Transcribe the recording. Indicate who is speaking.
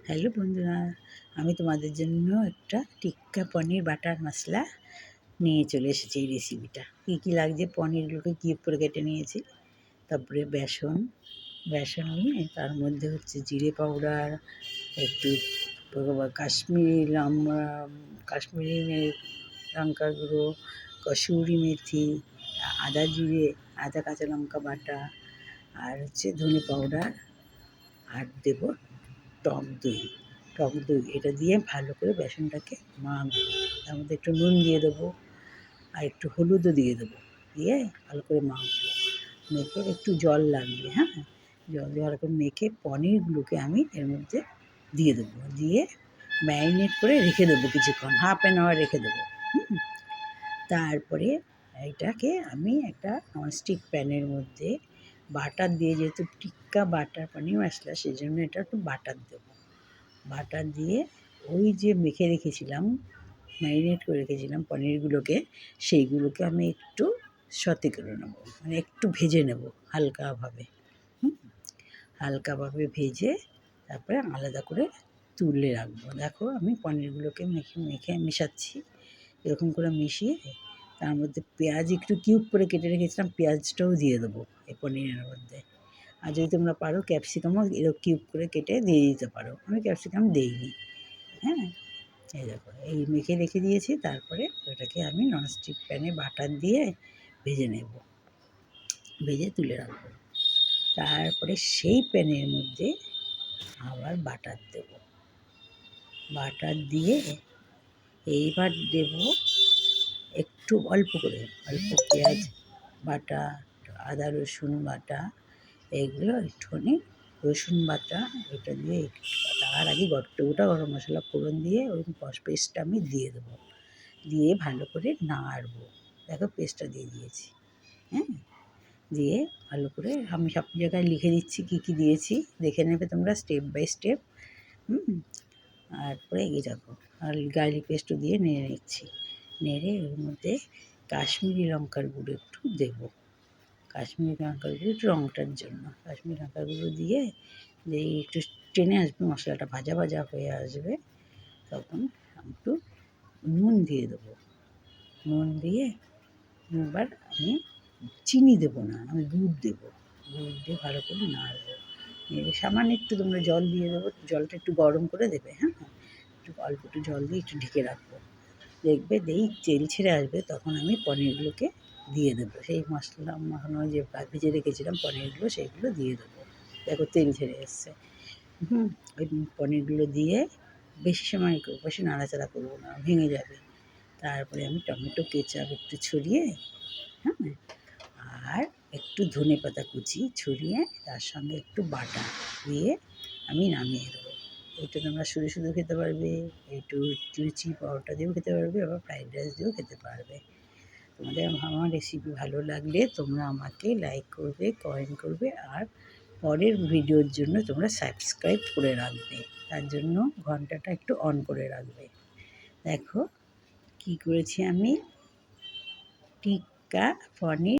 Speaker 1: Hello বন্ধুরা, আমি তোমাদের জন্য একটা টিক্কা পনির বাটার মশলা নিয়ে চলে এসেছি। এই রেসিপিটা কী কী লাগছে, পনিরগুলোকে কিউব করে কেটে নিয়েছি, তারপরে বেসন নিয়ে তার মধ্যে হচ্ছে জিরে পাউডার, একটু কাশ্মীরি লঙ্কার গুঁড়ো, কসুরি মেথি, আদা কাঁচা লঙ্কা বাটা, আর হচ্ছে ধনে পাউডার, আর দেবো টক দই এটা দিয়ে ভালো করে বেসনটাকে মাখবো। তার মধ্যে একটু নুন দিয়ে দেবো, আর একটু হলুদও দিয়ে দেবো, দিয়ে ভালো করে মাখবো। মেখে একটু জল লাগবে, হ্যাঁ, জল দিয়ে ভালো করে মেখে পনিরগুলোকে আমি এর মধ্যে দিয়ে দেবো, দিয়ে ম্যারিনেট করে রেখে দেবো কিছুক্ষণ, 1/2 hour রেখে দেবো। তারপরে এটাকে আমি একটা ননস্টিক প্যানের মধ্যে বাটার দিয়ে, যেহেতু টিক্কা বাটার পনির মশলা, সেই জন্য এটা একটু বাটার দেবো। বাটার দিয়ে ওই যে মেখে রেখেছিলাম, ম্যারিনেট করে রেখেছিলাম পনিরগুলোকে, সেইগুলোকে আমি একটু সতে করে নেবো, মানে একটু ভেজে নেব হালকাভাবে। হালকাভাবে ভেজে তারপরে আলাদা করে তুলে রাখবো। দেখো আমি পনিরগুলোকে মেখে মেশাচ্ছি, এরকম করে মিশিয়ে তার মধ্যে পেঁয়াজ একটু কিউব করে কেটে রেখেছিলাম, পেঁয়াজটাও দিয়ে দেবো এই পনিরের মধ্যে। আর যদি তোমরা পারো ক্যাপসিকামও এরকম কিউব করে কেটে দিয়ে দিতে পারো, আমি ক্যাপসিকাম দিইনি। হ্যাঁ, এই দেখো এই মেখে রেখে দিয়েছি। তারপরে ওটাকে আমি ননস্টিক প্যানে বাটার দিয়ে ভেজে নেব, ভেজে তুলে রাখবো। তারপরে সেই প্যানের মধ্যে আবার বাটার দেব, বাটার দিয়ে এইবার দেব একটু অল্প পেঁয়াজ বাটা, আদা রসুন বাটা, এগুলো একটুখানি রসুন বাটা, এটা দিয়ে তার আগে গোটা গরম মশলা ফোড়ন দিয়ে ওই পেস্টটা আমি দিয়ে দেবো, দিয়ে ভালো করে নাড়বো। দেখো পেস্টটা দিয়ে দিয়েছি, হ্যাঁ, দিয়ে ভালো করে আমি সব জায়গায় লিখে দিচ্ছি কী কী দিয়েছি, দেখে নেবে তোমরা স্টেপ বাই স্টেপ। তারপরে এই দেখো আর গার্লিক পেস্টও দিয়ে নেড়ে নিচ্ছি, নেড়ে ওর মধ্যে কাশ্মীরি লঙ্কার গুঁড়ো একটু দেবো, কাশ্মীরি লঙ্কার গুঁড়ো একটু রঙটার জন্য কাশ্মীরি লঙ্কার গুঁড়ো দিয়ে একটু টেনে আসবে, মশলাটা ভাজা ভাজা হয়ে আসবে, তখন একটু নুন দিয়ে দেবো। নুন দিয়ে এবার আমি চিনি দেবো না, আমি দুধ দেবো, দুধ দিয়ে ভালো করে নাড়বো। সামান্য একটু তোমরা জল দিয়ে দেবো, জলটা একটু গরম করে দেবে, হ্যাঁ, একটু অল্প একটু জল দিয়ে একটু ঢেকে রাখবো। দেখবে তেল ছেড়ে আসবে, তখন আমি পনিরগুলোকে দিয়ে দেবো, সেই মশলা মাখানো যে ভেজে রেখেছিলাম পনিরগুলো, সেইগুলো দিয়ে দেবো। দেখো তেল ছেড়ে এসছে। ওই পনিরগুলো দিয়ে বেশি নাড়াচাড়া করবো না, ভেঙে যাবে। তারপরে আমি টমেটো কেচাপ একটু ছড়িয়ে, হ্যাঁ, আর একটু ধনেপাতা কুচি ছড়িয়ে তার সঙ্গে একটু বাটা দিয়ে আমি নামিয়ে দেবো। এটা তোমরা শুধু খেতে পারবে, একটু লুচি পরোটা দিয়েও খেতে পারবে, আবার ফ্রাইড রাইস দিয়েও খেতে পারবে। তোমাদের আমার রেসিপি ভালো লাগলে তোমরা আমাকে লাইক করবে, কমেন্ট করবে, আর পরের ভিডিওর জন্য তোমরা সাবস্ক্রাইব করে রাখবে, তার জন্য ঘন্টাটা একটু অন করে রাখবে। দেখো কী করেছি আমি, টিক্কা পনির